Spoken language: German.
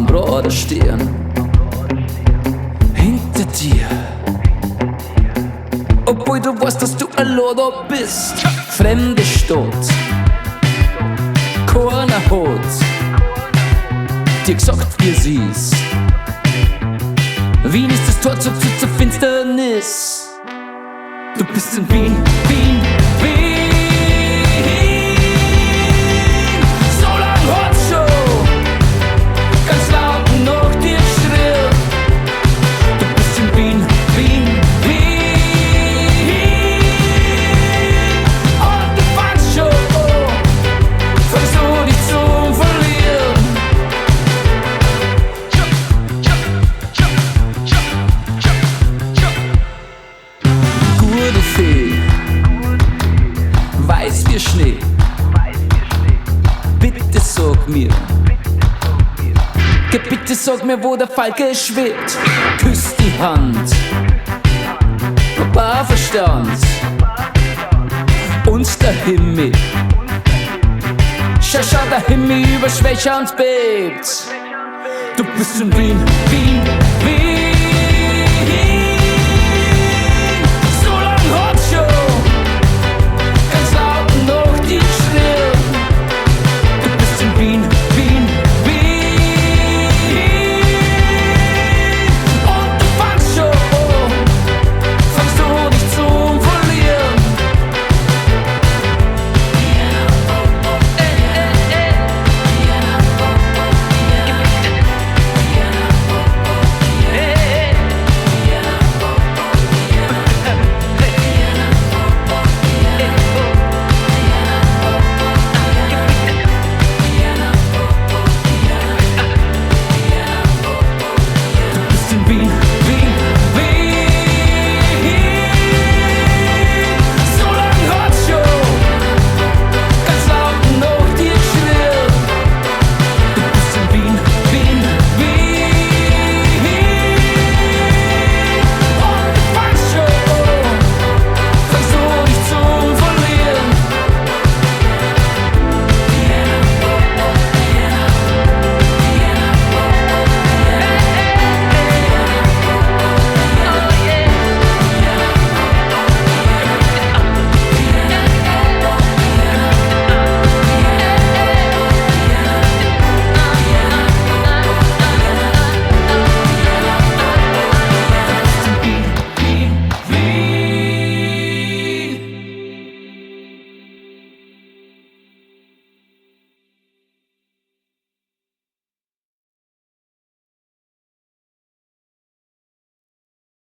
am Rad stehen, hinter dir. Obwohl du weißt, dass du allein da bist. Fremde Stadt, keiner hat dir gesagt, wie sie ist. Wien ist das Tor zur Finsternis. Du bist in Wien, Wien, Wien. So lang hat's schon ganz laut nach dir geschrien. Du bist in Wien, Wien, Wien. Und du fandst schon, fängst du dich zu verlieren. Gute Fee, weiß wie Schnee. Bitte sag mir, bitte sag mir, wo der Falke schwebt. Küss die Hand, Papa Verstand und der Himmel. Schau, der Himmel über Schwäche und bebt. Du bist in Wien, Wien, Wien.